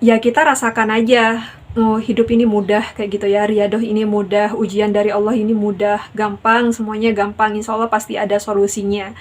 ya kita rasakan aja. Oh, hidup ini mudah kayak gitu ya, riadoh ini mudah, ujian dari Allah ini mudah, gampang, semuanya gampang, insya Allah pasti ada solusinya.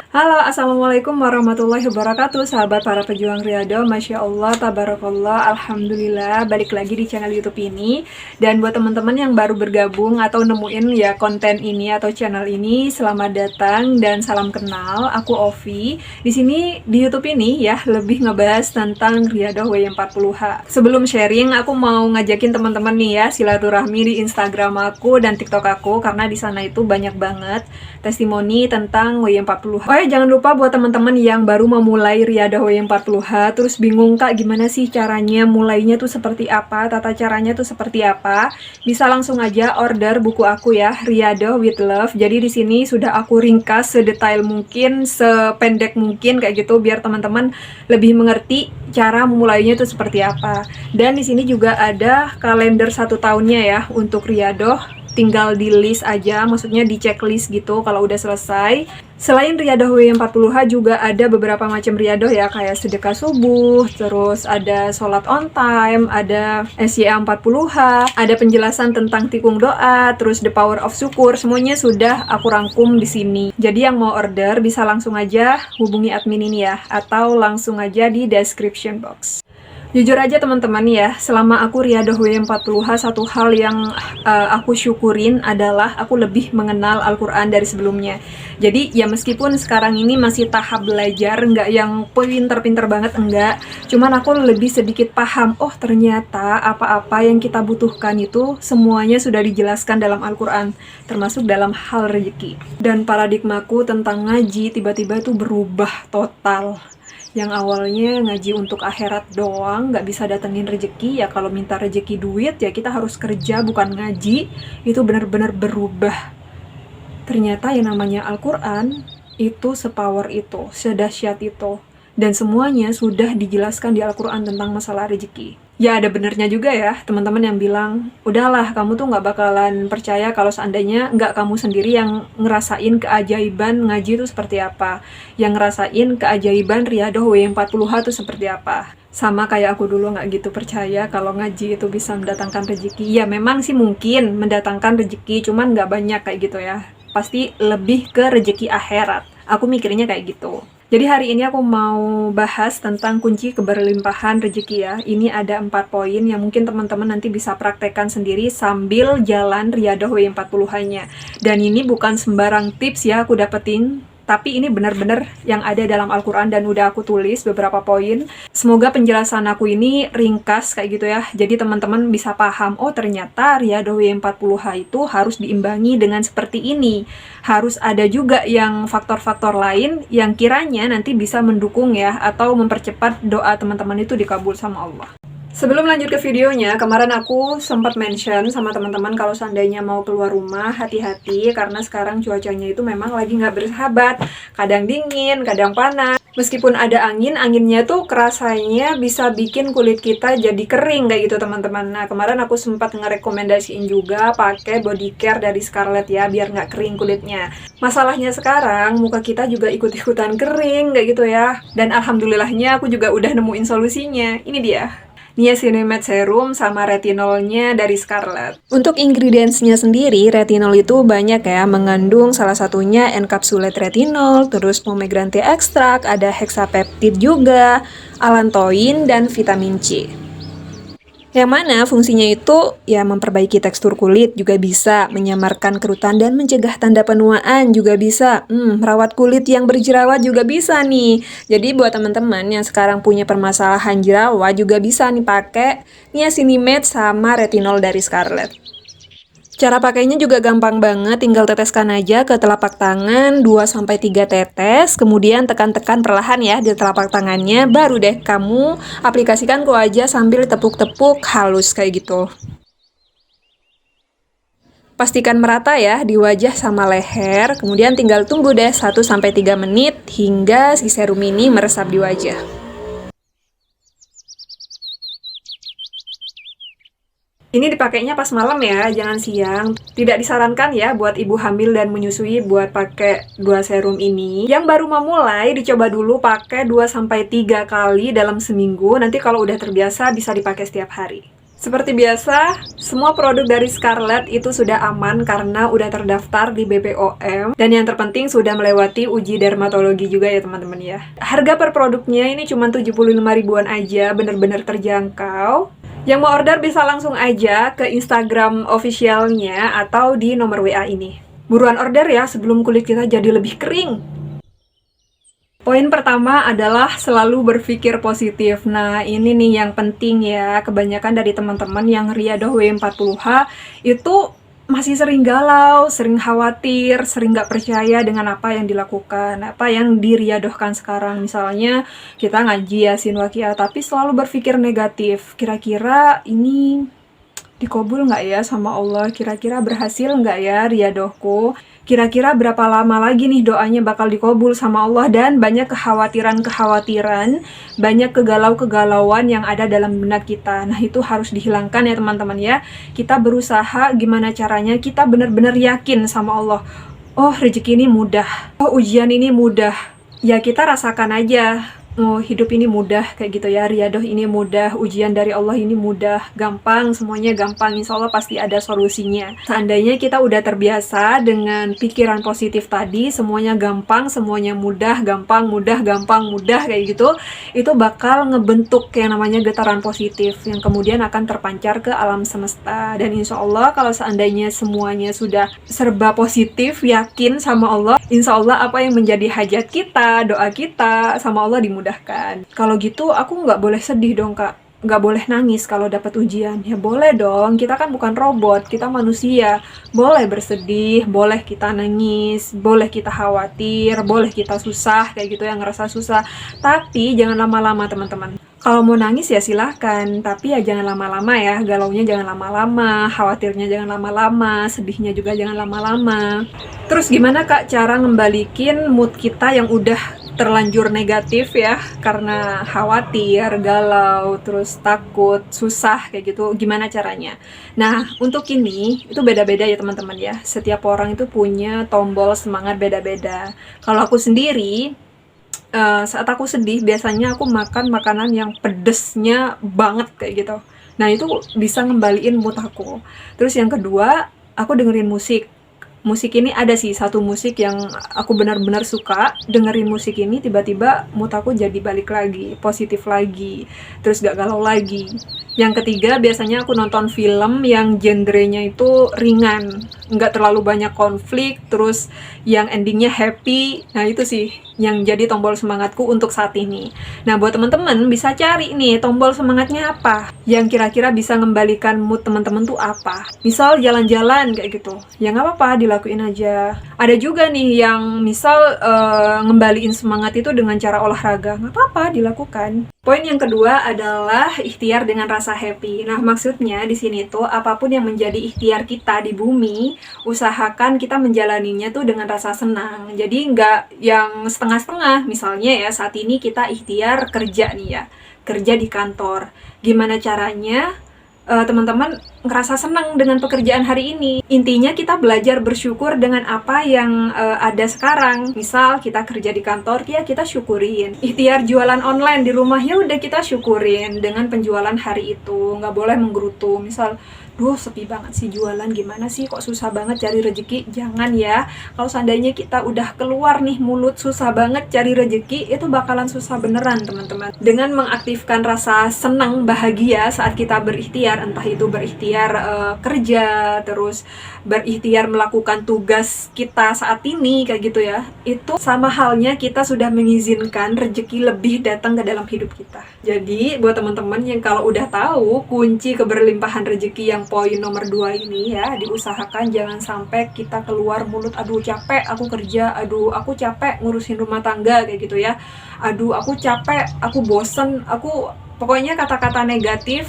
Halo, Assalamualaikum warahmatullahi wabarakatuh, sahabat para pejuang Riyadhah. Masya Allah, tabarakallah, alhamdulillah, balik lagi di channel YouTube ini. Dan buat teman-teman yang baru bergabung atau nemuin ya konten ini atau channel ini, selamat datang dan salam kenal. Aku Ovi. Di sini di YouTube ini ya lebih ngebahas tentang Riyadhah W40H. Sebelum sharing, aku mau ngajakin teman-teman nih ya silaturahmi di Instagram aku dan TikTok aku, karena di sana itu banyak banget testimoni tentang W40H. Oh ya, jangan lupa buat teman-teman yang baru memulai Riyadhah W40H, terus bingung Kak gimana sih caranya, mulainya tuh seperti apa, tata caranya tuh seperti apa, bisa langsung aja order buku aku ya, Riyadhah with Love. Jadi di sini sudah aku ringkas sedetail mungkin, sependek mungkin kayak gitu, biar teman-teman lebih mengerti cara memulainya itu seperti apa. Dan di sini juga ada kalender 1 tahunnya ya untuk Riyadhah. Tinggal di list aja, maksudnya di checklist gitu kalau udah selesai. Selain Riyadhah W40H juga ada beberapa macam Riyadhah ya, kayak sedekah subuh, terus ada sholat on time, ada SYA 40H, ada penjelasan tentang tikung doa, terus the power of syukur, semuanya sudah aku rangkum di sini. Jadi yang mau order bisa langsung aja hubungi admin ini ya, atau langsung aja di description box. Jujur aja teman-teman ya, selama aku Riyadhah W40H, satu hal yang aku syukurin adalah aku lebih mengenal Al-Quran dari sebelumnya. Jadi ya meskipun sekarang ini masih tahap belajar, nggak yang pinter-pinter banget, enggak. Cuman aku lebih sedikit paham, oh ternyata apa-apa yang kita butuhkan itu semuanya sudah dijelaskan dalam Al-Quran, termasuk dalam hal rezeki. Dan paradigmaku tentang ngaji tiba-tiba itu berubah total. Yang awalnya ngaji untuk akhirat doang, nggak bisa datengin rezeki, ya kalau minta rezeki duit ya kita harus kerja bukan ngaji, itu benar-benar berubah. Ternyata yang namanya Al-Quran itu sepower itu, sedahsyat itu, dan semuanya sudah dijelaskan di Al-Quran tentang masalah rezeki. Ya ada benernya juga ya teman-teman yang bilang, udahlah kamu tuh nggak bakalan percaya kalau seandainya nggak kamu sendiri yang ngerasain keajaiban ngaji itu seperti apa, yang ngerasain keajaiban Riyadhah W40H itu seperti apa. Sama kayak aku dulu nggak gitu percaya kalau ngaji itu bisa mendatangkan rezeki. Ya memang sih mungkin mendatangkan rezeki, cuman nggak banyak kayak gitu ya. Pasti lebih ke rezeki akhirat. Aku mikirnya kayak gitu. Jadi hari ini aku mau bahas tentang kunci keberlimpahan rezeki ya. Ini ada 4 poin yang mungkin teman-teman nanti bisa praktekkan sendiri sambil jalan Riyadhah W40H-nya. Dan ini bukan sembarang tips ya aku dapetin, tapi ini benar-benar yang ada dalam Al-Quran dan udah aku tulis beberapa poin. Semoga penjelasan aku ini ringkas kayak gitu ya. Jadi teman-teman bisa paham, oh ternyata Riyadhah W40H itu harus diimbangi dengan seperti ini. Harus ada juga yang faktor-faktor lain yang kiranya nanti bisa mendukung ya, atau mempercepat doa teman-teman itu dikabul sama Allah. Sebelum lanjut ke videonya, kemarin aku sempat mention sama teman-teman kalau seandainya mau keluar rumah, hati-hati karena sekarang cuacanya itu memang lagi nggak bersahabat. Kadang dingin, kadang panas. Meskipun ada angin, anginnya tuh kerasanya bisa bikin kulit kita jadi kering kayak gitu teman-teman. Nah kemarin aku sempat ngerekomendasiin juga pakai body care dari Scarlett ya, biar nggak kering kulitnya. Masalahnya sekarang muka kita juga ikut-ikutan kering kayak gitu ya. Dan alhamdulillahnya aku juga udah nemuin solusinya. Ini dia. Niacinamide Serum sama retinolnya dari Scarlett. Untuk ingredientsnya sendiri, retinol itu banyak ya, mengandung salah satunya encapsulate retinol, terus pomegranate extract, ada hexapeptide juga, allantoin, dan vitamin C. Yang mana fungsinya itu ya memperbaiki tekstur kulit juga bisa, menyamarkan kerutan dan mencegah tanda penuaan juga bisa, merawat kulit yang berjerawat juga bisa nih. Jadi buat teman-teman yang sekarang punya permasalahan jerawat juga bisa nih pakai niacinamide sama retinol dari Scarlett. Cara pakainya juga gampang banget, tinggal teteskan aja ke telapak tangan 2-3 tetes, kemudian tekan-tekan perlahan ya di telapak tangannya, baru deh kamu aplikasikan ke wajah sambil tepuk-tepuk halus kayak gitu. Pastikan merata ya di wajah sama leher, kemudian tinggal tunggu deh 1-3 menit hingga si serum ini meresap di wajah. Ini dipakainya pas malam ya, jangan siang. Tidak disarankan ya buat ibu hamil dan menyusui buat pakai 2 serum ini. Yang baru memulai dicoba dulu pakai 2-3 kali dalam seminggu. Nanti kalau udah terbiasa bisa dipakai setiap hari. Seperti biasa, semua produk dari Scarlett itu sudah aman karena udah terdaftar di BPOM. Dan yang terpenting sudah melewati uji dermatologi juga ya teman-teman ya. Harga per produknya ini cuma 75 ribuan aja, bener-bener terjangkau. Yang mau order bisa langsung aja ke Instagram officialnya atau di nomor WA ini. Buruan order ya sebelum kulit kita jadi lebih kering. Poin pertama adalah selalu berpikir positif. Nah, ini nih yang penting ya. Kebanyakan dari teman-teman yang riadoh W40H itu masih sering galau, sering khawatir, sering gak percaya dengan apa yang dilakukan, apa yang diriadohkan sekarang. Misalnya kita ngaji Yasin Waqiah, tapi selalu berpikir negatif. Kira-kira ini dikabul nggak ya sama Allah? Kira-kira berhasil nggak ya riadohku? Kira-kira berapa lama lagi nih doanya bakal dikabul sama Allah? Dan banyak kekhawatiran-kekhawatiran, banyak kegalau-kegalauan yang ada dalam benak kita. Nah, itu harus dihilangkan ya teman-teman ya. Kita berusaha gimana caranya kita benar-benar yakin sama Allah. Oh, rezeki ini mudah. Oh, ujian ini mudah. Ya, kita rasakan aja. Oh, hidup ini mudah kayak gitu ya, riadoh ini mudah, ujian dari Allah ini mudah, gampang, semuanya gampang, insya Allah pasti ada solusinya. Seandainya kita udah terbiasa dengan pikiran positif tadi, semuanya gampang, semuanya mudah, gampang, mudah, gampang, mudah kayak gitu, itu bakal ngebentuk yang namanya getaran positif, yang kemudian akan terpancar ke alam semesta. Dan insya Allah kalau seandainya semuanya sudah serba positif, yakin sama Allah, insya Allah apa yang menjadi hajat kita, doa kita, sama Allah dimudahkan. Kalau gitu aku nggak boleh sedih dong kak, nggak boleh nangis kalau dapat ujian. Ya boleh dong, kita kan bukan robot, kita manusia. Boleh bersedih, boleh kita nangis, boleh kita khawatir, boleh kita susah kayak gitu, yang ngerasa susah. Tapi jangan lama-lama teman-teman. Kalau mau nangis ya silahkan, tapi ya jangan lama-lama ya, galaunya jangan lama-lama, khawatirnya jangan lama-lama, sedihnya juga jangan lama-lama. Terus gimana kak cara ngembalikin mood kita yang udah terlanjur negatif ya, karena khawatir, galau, terus takut, susah kayak gitu, gimana caranya? Nah, untuk ini, itu beda-beda ya teman-teman ya, setiap orang itu punya tombol semangat beda-beda. Kalau aku sendiri, saat aku sedih, biasanya aku makan makanan yang pedesnya banget kayak gitu. Nah, itu bisa ngembaliin mood aku. Terus yang kedua, aku dengerin musik. Musik ini ada sih satu musik yang aku benar-benar suka, dengerin musik ini tiba-tiba mood aku jadi balik lagi, positif lagi, terus gak galau lagi. Yang ketiga biasanya aku nonton film yang genrenya itu ringan, nggak terlalu banyak konflik, terus yang endingnya happy. Nah itu sih yang jadi tombol semangatku untuk saat ini. Nah buat teman-teman bisa cari nih tombol semangatnya apa, yang kira-kira bisa ngembalikan mood teman-teman tuh apa. Misal jalan-jalan kayak gitu, ya nggak apa-apa dilakuin aja. Ada juga nih yang misal ngembaliin semangat itu dengan cara olahraga, nggak apa-apa dilakukan. Poin yang kedua adalah ikhtiar dengan rasa happy. Nah, maksudnya di sini tuh apapun yang menjadi ikhtiar kita di bumi, usahakan kita menjalaninya tuh dengan rasa senang. Jadi nggak yang setengah-setengah. Misalnya ya, saat ini kita ikhtiar kerja nih ya, kerja di kantor. Gimana caranya teman-teman ngerasa senang dengan pekerjaan hari ini? Intinya kita belajar bersyukur dengan apa yang ada sekarang. Misal kita kerja di kantor, ya kita syukurin. Ikhtiar jualan online di rumah, ya udah kita syukurin dengan penjualan hari itu. Nggak boleh menggerutu. Misal, duh sepi banget sih jualan, gimana sih kok susah banget cari rezeki. Jangan ya, kalau seandainya kita udah keluar nih mulut susah banget cari rezeki, itu bakalan susah beneran teman-teman. Dengan mengaktifkan rasa senang, bahagia saat kita berikhtiar, entah itu berikhtiar kerja, terus berikhtiar melakukan tugas kita saat ini kayak gitu ya, itu sama halnya kita sudah mengizinkan rezeki lebih datang ke dalam hidup kita. Jadi buat teman-teman yang kalau udah tahu kunci keberlimpahan rezeki yang poin nomor 2 ini ya, diusahakan jangan sampai kita keluar mulut, aduh capek aku kerja, aduh aku capek ngurusin rumah tangga kayak gitu ya, aduh aku capek, aku bosen, aku pokoknya kata-kata negatif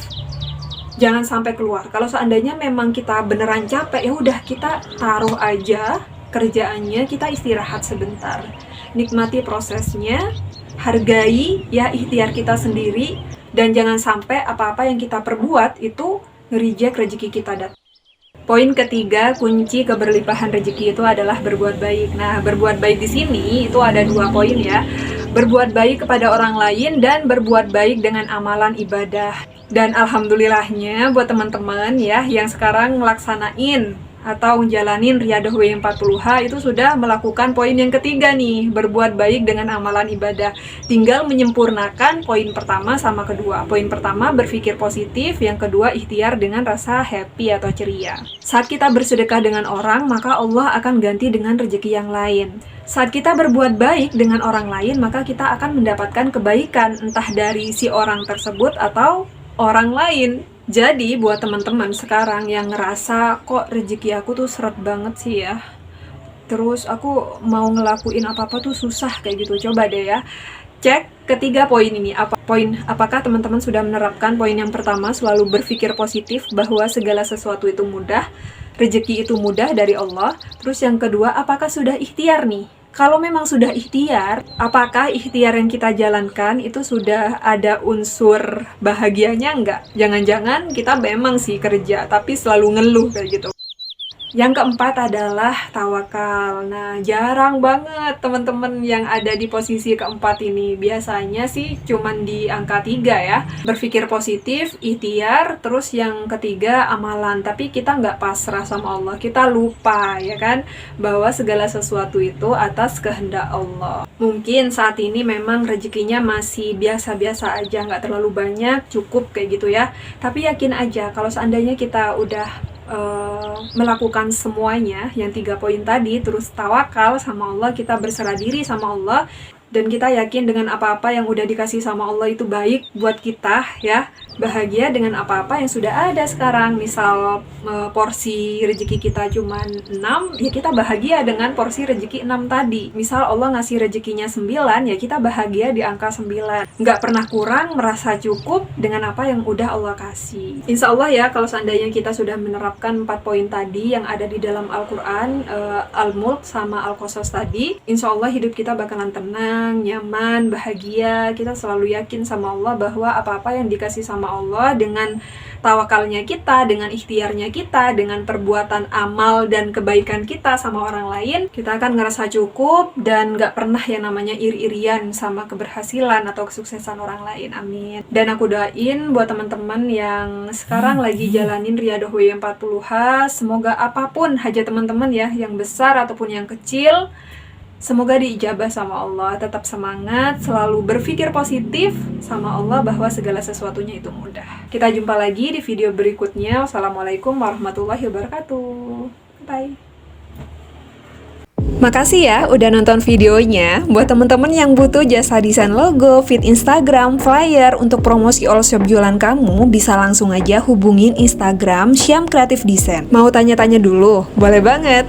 jangan sampai keluar. Kalau seandainya memang kita beneran capek, ya udah kita taruh aja kerjaannya, kita istirahat sebentar, nikmati prosesnya, hargai ya ikhtiar kita sendiri, dan jangan sampai apa-apa yang kita perbuat itu nge-reject rezeki kita datang. Poin ketiga, kunci keberlimpahan rezeki itu adalah berbuat baik. Nah, berbuat baik di sini itu ada 2 poin ya. Berbuat baik kepada orang lain dan berbuat baik dengan amalan ibadah. Dan alhamdulillahnya buat teman-teman ya yang sekarang ngelaksanain atau menjalanin Riyadhah W40H itu sudah melakukan poin yang ketiga nih, berbuat baik dengan amalan ibadah. Tinggal menyempurnakan poin pertama sama kedua. Poin pertama berpikir positif, yang kedua ikhtiar dengan rasa happy atau ceria. Saat kita bersedekah dengan orang, maka Allah akan ganti dengan rezeki yang lain. Saat kita berbuat baik dengan orang lain, maka kita akan mendapatkan kebaikan entah dari si orang tersebut atau orang lain. Jadi buat teman-teman sekarang yang ngerasa kok rezeki aku tuh seret banget sih ya, terus aku mau ngelakuin apa-apa tuh susah kayak gitu, coba deh ya cek ketiga poin ini. Apakah teman-teman sudah menerapkan poin yang pertama, selalu berpikir positif bahwa segala sesuatu itu mudah, rezeki itu mudah dari Allah. Terus yang kedua, apakah sudah ikhtiar nih? Kalau memang sudah ikhtiar, apakah ikhtiar yang kita jalankan itu sudah ada unsur bahagianya enggak? Jangan-jangan kita memang sih kerja, tapi selalu ngeluh kayak gitu. Yang keempat adalah tawakal. Nah, jarang banget teman-teman yang ada di posisi keempat ini. Biasanya sih cuman di angka 3 ya. Berpikir positif, ikhtiar, terus yang ketiga amalan. Tapi kita nggak pasrah sama Allah. Kita lupa ya kan, bahwa segala sesuatu itu atas kehendak Allah. Mungkin saat ini memang rezekinya masih biasa-biasa aja, nggak terlalu banyak, cukup kayak gitu ya. Tapi yakin aja kalau seandainya kita udah melakukan semuanya yang 3 poin tadi, terus tawakal sama Allah, kita berserah diri sama Allah, dan kita yakin dengan apa-apa yang udah dikasih sama Allah itu baik buat kita ya, bahagia dengan apa-apa yang sudah ada sekarang. Misal porsi rezeki kita cuma 6, ya kita bahagia dengan porsi rezeki 6 tadi. Misal Allah ngasih rezekinya 9, ya kita bahagia di angka 9, nggak pernah kurang, merasa cukup dengan apa yang udah Allah kasih. Insya Allah ya, kalau seandainya kita sudah menerapkan 4 poin tadi yang ada di dalam Al-Quran, Al-Mulk sama Al-Qasas tadi, insya Allah hidup kita bakalan tenang, nyaman, bahagia. Kita selalu yakin sama Allah bahwa apa-apa yang dikasih sama Allah, dengan tawakalnya kita, dengan ikhtiarnya kita, dengan perbuatan amal dan kebaikan kita sama orang lain, kita akan ngerasa cukup dan gak pernah yang namanya iri-irian sama keberhasilan atau kesuksesan orang lain. Amin. Dan aku doain buat teman-teman yang sekarang lagi jalanin Riyadhah W40H, semoga apapun hajat teman-teman ya, yang besar ataupun yang kecil, semoga diijabah sama Allah. Tetap semangat, selalu berpikir positif sama Allah bahwa segala sesuatunya itu mudah. Kita jumpa lagi di video berikutnya. Wassalamualaikum warahmatullahi wabarakatuh. Bye. Makasih ya udah nonton videonya. Buat temen-temen yang butuh jasa desain logo, feed Instagram, flyer untuk promosi all shop jualan kamu, bisa langsung aja hubungin Instagram Syam Creative Design. Mau tanya-tanya dulu? Boleh banget.